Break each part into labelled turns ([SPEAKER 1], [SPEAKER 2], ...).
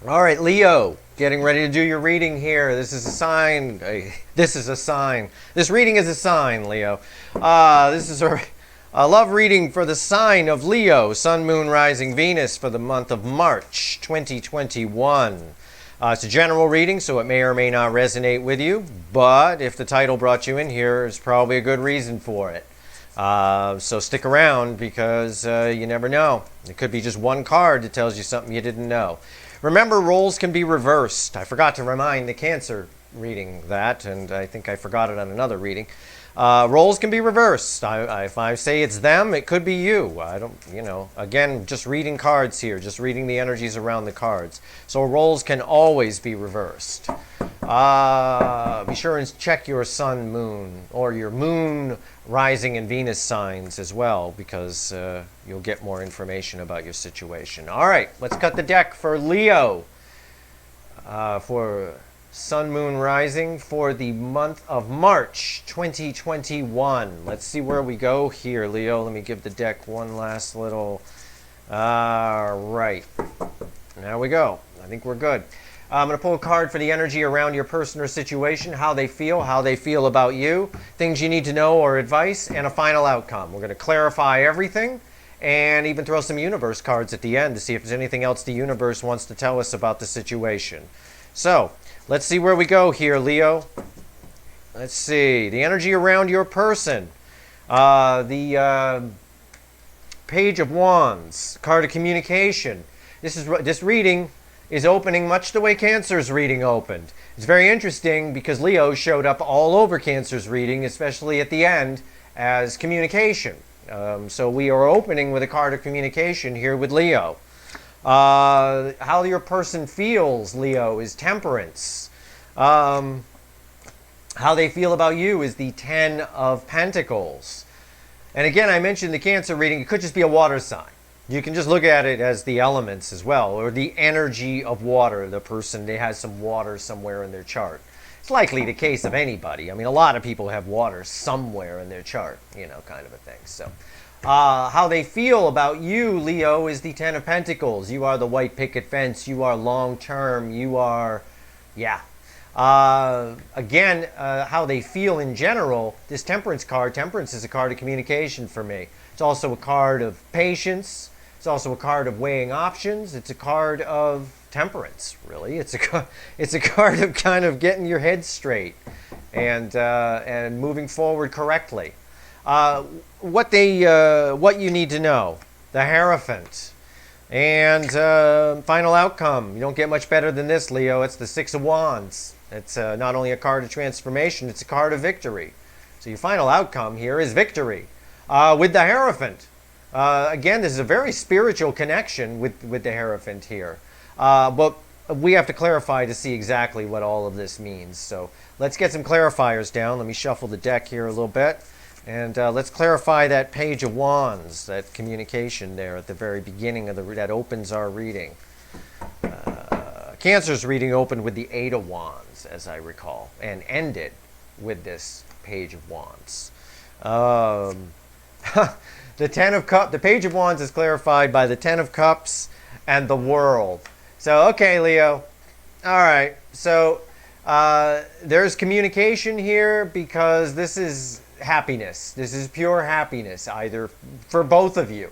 [SPEAKER 1] All right, Leo, getting ready to do your reading here. This is a sign. This is a sign. This reading is a sign, Leo. This is a love reading for the sign of Leo, Sun, Moon, Rising, Venus for the month of March 2021. It's a general reading, so it may or may not resonate with you, but if the title brought you in here, there's probably a good reason for it. So stick around because you never know. It could be just one card that tells you something you didn't know. Remember, roles can be reversed. I forgot to remind the Cancer reading that, and I think I forgot it on another reading. Roles can be reversed. If I say it's them, it could be you. I don't, again, just reading cards here, just reading the energies around the cards. So roles can always be reversed. Be sure and check your sun, moon, or your moon, rising, and Venus signs as well, because you'll get more information about your situation. All right, let's cut the deck for Leo. For Sun, Moon, Rising for the month of March 2021. Let's see where we go here, Leo. Let me give the deck one last little... right. There we go. I think we're good. I'm going to pull a card for the energy around your person or situation, how they feel about you, things you need to know or advice, and a final outcome. We're going to clarify everything and even throw some universe cards at the end to see if there's anything else the universe wants to tell us about the situation. So, let's see where we go here, Leo. Let's see. The energy around your person. The Page of Wands, card of communication. This reading is opening much the way Cancer's reading opened. It's very interesting because Leo showed up all over Cancer's reading, especially at the end, as communication. So we are opening with a card of communication here with Leo. How your person feels, Leo, is Temperance. How they feel about you is the Ten of Pentacles. And again, I mentioned the Cancer reading. It could just be a water sign. You can just look at it as the elements as well, or the energy of water. The person, they has some water somewhere in their chart. It's likely the case of anybody. I mean, a lot of people have water somewhere in their chart, kind of a thing. So, how they feel about you, Leo, is the Ten of Pentacles. You are the white picket fence. You are long-term. You are, again, how they feel in general, this Temperance card, Temperance is a card of communication for me. It's also a card of patience. It's also a card of weighing options. It's a card of temperance, really. It's a card of kind of getting your head straight and moving forward correctly. What you need to know, the Hierophant, and final outcome. You don't get much better than this, Leo. It's the Six of Wands. It's not only a card of transformation, it's a card of victory. So your final outcome here is victory with the Hierophant. Again, this is a very spiritual connection with the Hierophant here. But we have to clarify to see exactly what all of this means. So let's get some clarifiers down. Let me shuffle the deck here a little bit. And let's clarify that Page of Wands, that communication there at the very beginning of that opens our reading. Cancer's reading opened with the Eight of Wands, as I recall, and ended with this Page of Wands. The Ten of Cups, the Page of Wands is clarified by the Ten of Cups and the World. So, okay, Leo. All right. So, there's communication here because this is happiness. This is pure happiness, either for both of you.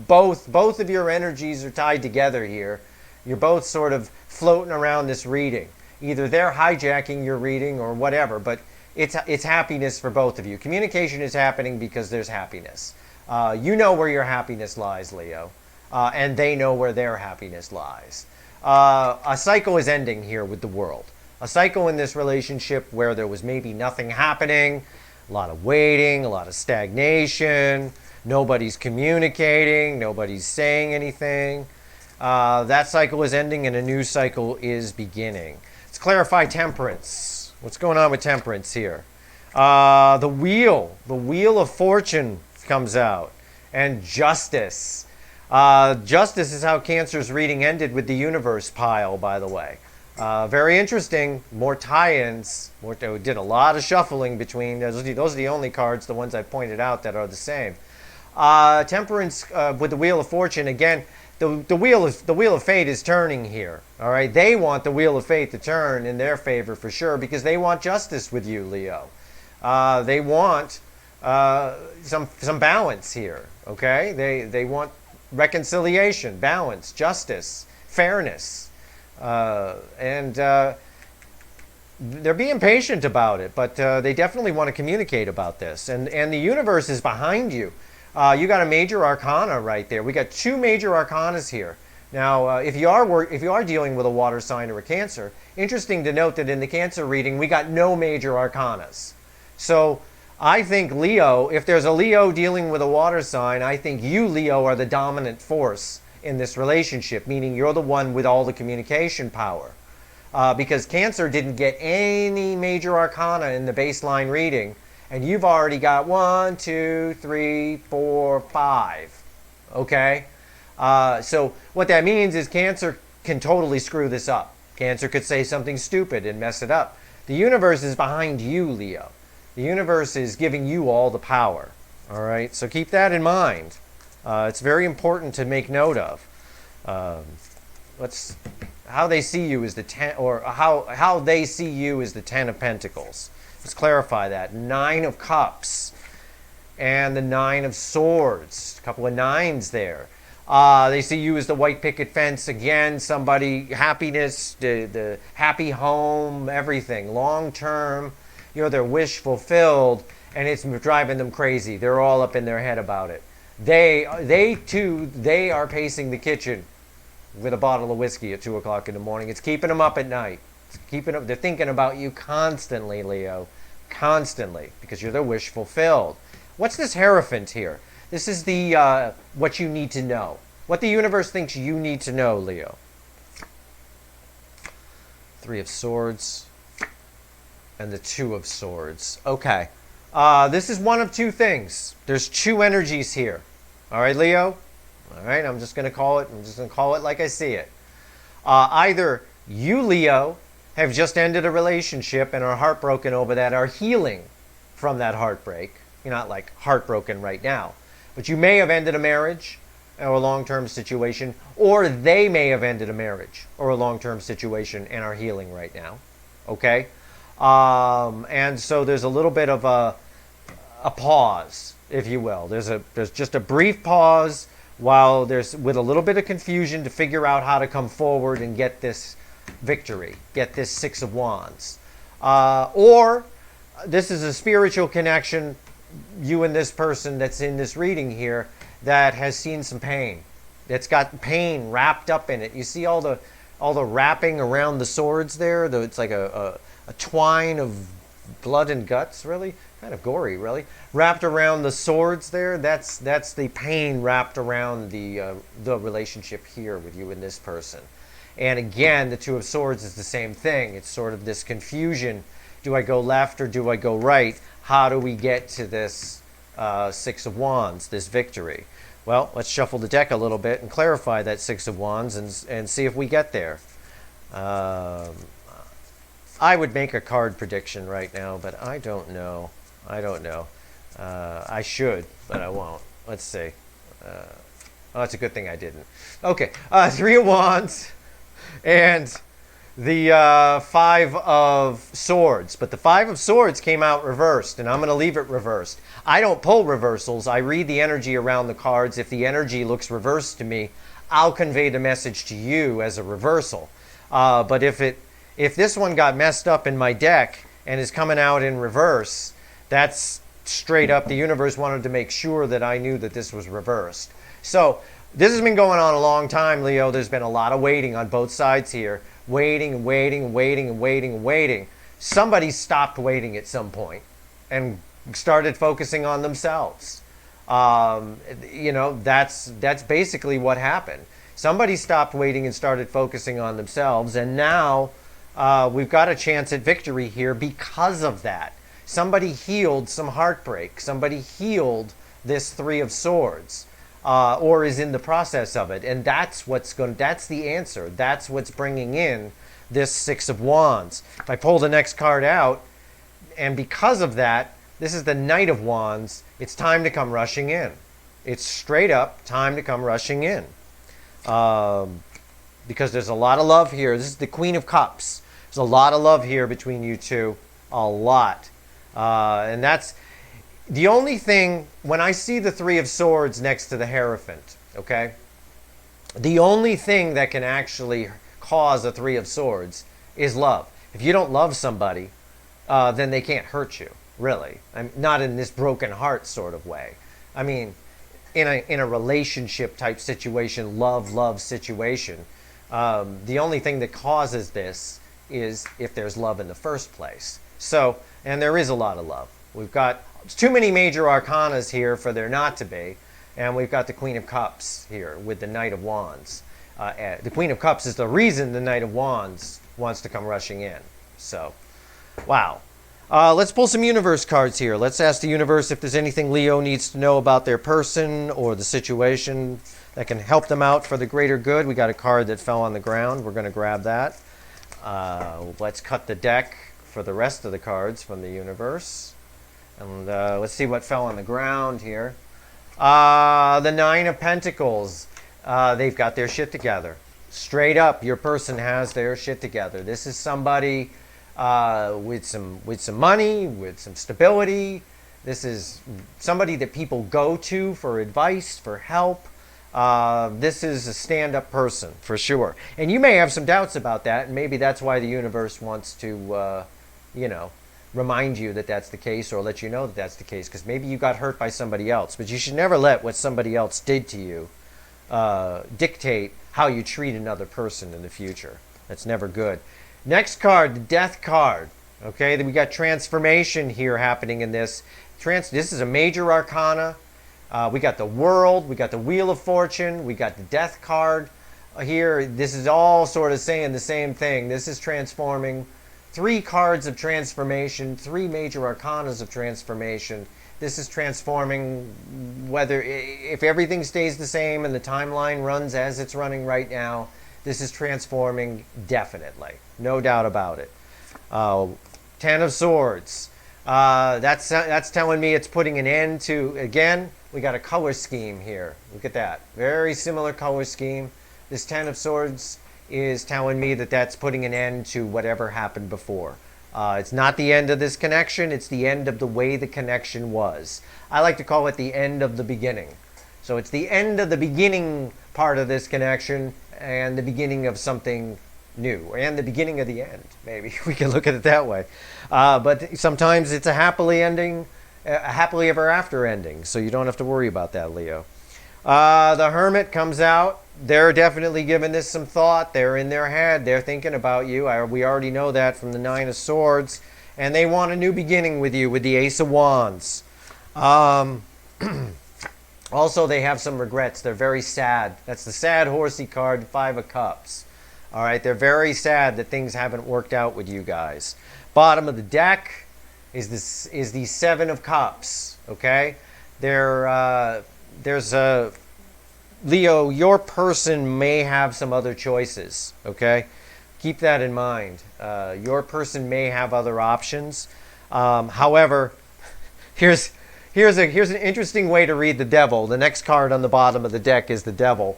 [SPEAKER 1] Both of your energies are tied together here. You're both sort of floating around this reading. Either they're hijacking your reading or whatever, but it's happiness for both of you. Communication is happening because there's happiness. You know where your happiness lies, Leo, and they know where their happiness lies. A cycle is ending here with the World. A cycle in this relationship where there was maybe nothing happening, a lot of waiting, a lot of stagnation, nobody's communicating, nobody's saying anything. That cycle is ending and a new cycle is beginning. Let's clarify Temperance. What's going on with Temperance here? The Wheel of Fortune comes out, and Justice. Justice is how Cancer's reading ended with the Universe pile, by the way. Very interesting. More tie-ins. Did a lot of shuffling between. Those are the only cards, the ones I pointed out, that are the same. Temperance with the Wheel of Fortune. Again, the wheel of fate is turning here. All right, they want the wheel of fate to turn in their favor for sure because they want justice with you, Leo. They want some balance here. Okay, they want reconciliation, balance, justice, fairness, and they're being patient about it, but they definitely want to communicate about this. And the universe is behind you. You got a major arcana right there. We got two major arcanas here. Now, if you are dealing with a water sign or a Cancer, interesting to note that in the Cancer reading, we got no major arcanas. So I think Leo, if there's a Leo dealing with a water sign, I think you, Leo, are the dominant force in this relationship, meaning you're the one with all the communication power. Because Cancer didn't get any major arcana in the baseline reading, and you've already got 1, 2, 3, 4, 5. Okay? So what that means is Cancer can totally screw this up. Cancer could say something stupid and mess it up. The universe is behind you, Leo. The universe is giving you all the power. All right? So keep that in mind. It's very important to make note of. How they see you is the 10, or how they see you is the 10 of Pentacles. Let's clarify that. 9 of Cups and the 9 of Swords. A couple of nines there. They see you as the white picket fence again. Somebody, happiness, the happy home, everything. Long term, you're their wish fulfilled, and it's driving them crazy. They're all up in their head about it. They too, they are pacing the kitchen with a bottle of whiskey at 2 o'clock in the morning. It's keeping them up at night. They're thinking about you constantly, Leo. Constantly. Because you're their wish fulfilled. What's this Hierophant here? This is the what you need to know. What the universe thinks you need to know, Leo. 3 of Swords. And the 2 of Swords. Okay. This is one of two things. There's two energies here. All right, Leo? All right, I'm just going to call it like I see it. Either you, Leo, have just ended a relationship and are heartbroken over that, are healing from that heartbreak. You're not like heartbroken right now. But you may have ended a marriage or a long-term situation, or they may have ended a marriage or a long-term situation and are healing right now. Okay? And so there's a little bit of a pause, if you will. There's just a brief pause while there's with a little bit of confusion to figure out how to come forward and get this victory, get this 6 of Wands. Or this is a spiritual connection, you and this person that's in this reading here, that has seen some pain. It's got pain wrapped up in it. You see all the wrapping around the swords there? It's like a twine of blood and guts, really? Kind of gory, really. Wrapped around the swords there, that's the pain wrapped around the relationship here with you and this person. And again, the 2 of Swords is the same thing. It's sort of this confusion. Do I go left or do I go right? How do we get to this 6 of Wands, this victory? Well, let's shuffle the deck a little bit and clarify that 6 of Wands and see if we get there. I would make a card prediction right now, but I don't know. I should, but I won't. Let's see. Oh, it's a good thing I didn't. Okay, 3 of Wands and the 5 of Swords. But the 5 of Swords came out reversed, and I'm going to leave it reversed. I don't pull reversals. I read the energy around the cards. If the energy looks reversed to me, I'll convey the message to you as a reversal. But if this one got messed up in my deck and is coming out in reverse, that's straight up the universe wanted to make sure that I knew that this was reversed. So this has been going on a long time, Leo. There's been a lot of waiting on both sides here. Waiting. Somebody stopped waiting at some point and started focusing on themselves. That's basically what happened. Somebody stopped waiting and started focusing on themselves, and now we've got a chance at victory here because of that. Somebody healed some heartbreak. Somebody healed this 3 of Swords, or is in the process of it, and that's the answer. That's what's bringing in this 6 of Wands. If I pull the next card out, and because of that, this is the Knight of Wands. It's time to come rushing in. It's straight up time to come rushing in. because there's a lot of love here. This is the Queen of Cups. There's a lot of love here between you two. A lot. And that's the only thing, when I see the Three of Swords next to the Hierophant, okay? The only thing that can actually cause a Three of Swords is love. If you don't love somebody, then they can't hurt you, really. Not in this broken heart sort of way. I mean, in a relationship type situation, love situation, the only thing that causes this is if there's love in the first place. So, and there is a lot of love. We've got too many major arcanas here for there not to be. And we've got the Queen of Cups here with the Knight of Wands. The Queen of Cups is the reason the Knight of Wands wants to come rushing in. So, wow. Let's pull some universe cards here. Let's ask the universe if there's anything Leo needs to know about their person or the situation that can help them out for the greater good. We got a card that fell on the ground. We're going to grab that. Let's cut the deck for the rest of the cards from the universe. And let's see what fell on the ground here. The Nine of Pentacles. They've got their shit together. Straight up, your person has their shit together. This is somebody with some money, with some stability. This is somebody that people go to for advice, for help. This is a stand-up person, for sure. And you may have some doubts about that, and maybe that's why the universe wants to, remind you that that's the case, or let you know that that's the case, because maybe you got hurt by somebody else. But you should never let what somebody else did to you dictate how you treat another person in the future. That's never good. Next card, the Death card. Okay, then we got transformation here happening in this. This is a major arcana. We got the World, we got the Wheel of Fortune, we got the Death card here. This is all sort of saying the same thing. This is transforming. 3 cards of transformation, 3 major arcanas of transformation. This is transforming, whether if everything stays the same and the timeline runs as it's running right now, this is transforming definitely. No doubt about it. 10 of Swords. That's telling me it's putting an end to, again, we got a color scheme here. Look at that. Very similar color scheme. This 10 of Swords is telling me that that's putting an end to whatever happened before. It's not the end of this connection. It's the end of the way the connection was. I like to call it the end of the beginning. So it's the end of the beginning part of this connection and the beginning of something new, and the beginning of the end. Maybe we can look at it that way. But sometimes it's a happily ever after ending. So you don't have to worry about that, Leo. The Hermit comes out. They're definitely giving this some thought. They're in their head. They're thinking about you. We already know that from the Nine of Swords. And they want a new beginning with you with the Ace of Wands. Also, they have some regrets. They're very sad. That's the sad horsey card, 5 of Cups. All right, they're very sad that things haven't worked out with you guys. Bottom of the deck is the 7 of Cups. Okay, there's a Leo. Your person may have some other choices. Okay, keep that in mind. Your person may have other options. However, here's an interesting way to read the Devil. The next card on the bottom of the deck is the Devil.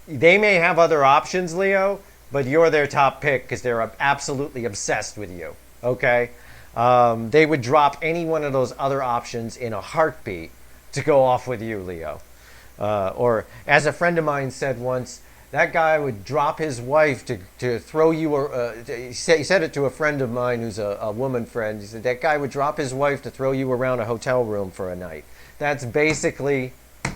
[SPEAKER 1] They may have other options, Leo, but you're their top pick because they're absolutely obsessed with you. Okay, they would drop any one of those other options in a heartbeat to go off with you, Leo. Or as a friend of mine said once, that guy would drop his wife to throw you. He said it to a friend of mine who's a woman friend. He said that guy would drop his wife to throw you around a hotel room for a night. That's basically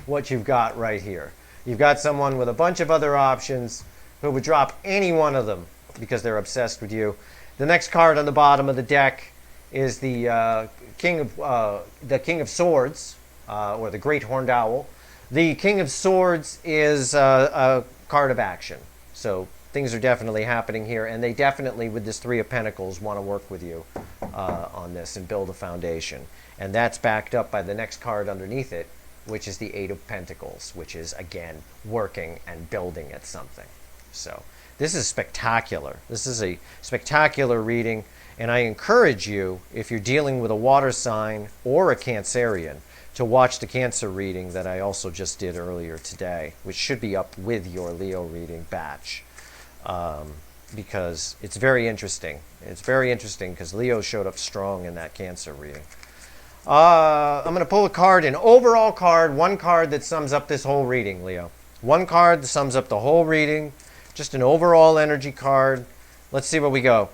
[SPEAKER 1] what you've got right here. You've got someone with a bunch of other options who would drop any one of them because they're obsessed with you. The next card on the bottom of the deck is the King of Swords, or the Great Horned Owl. The King of Swords is a card of action. So things are definitely happening here, and they definitely, with this 3 of Pentacles, want to work with you on this and build a foundation. And that's backed up by the next card underneath it, which is the 8 of Pentacles, which is, again, working and building at something. So this is spectacular. This is a spectacular reading, and I encourage you, if you're dealing with a water sign or a Cancerian, to watch the Cancer reading that I also just did earlier today, which should be up with your Leo reading batch, because it's very interesting. It's very interesting because Leo showed up strong in that Cancer reading. I'm going to pull a card, an overall card, one card that sums up this whole reading, Leo. One card that sums up the whole reading, just an overall energy card. Let's see where we go.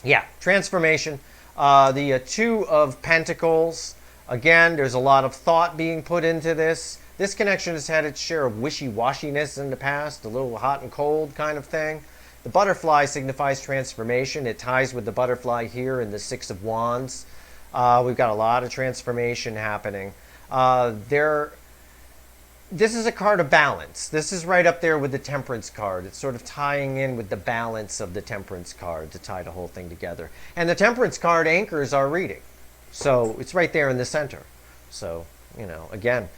[SPEAKER 1] Yeah, transformation. The Two of Pentacles. Again, there's a lot of thought being put into this. This connection has had its share of wishy-washiness in the past, a little hot and cold kind of thing. The butterfly signifies transformation. It ties with the butterfly here in the Six of Wands. We've got a lot of transformation happening. This is a card of balance. This is right up there with the Temperance card. It's sort of tying in with the balance of the Temperance card to tie the whole thing together. And the Temperance card anchors our reading. So it's right there in the center. So, you know, again,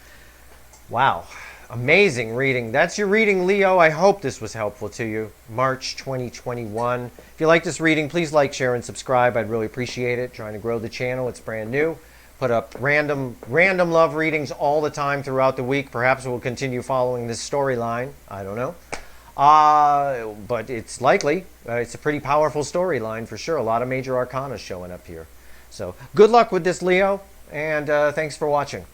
[SPEAKER 1] wow. Amazing reading. That's your reading, Leo. I hope this was helpful to you. March 2021. If you like this reading, please like, share, and subscribe. I'd really appreciate it. Trying to grow the channel. It's brand new. Put up random love readings all the time throughout the week. Perhaps we'll continue following this storyline. I don't know. But it's likely. It's a pretty powerful storyline for sure. A lot of major arcana showing up here. So good luck with this, Leo, and thanks for watching.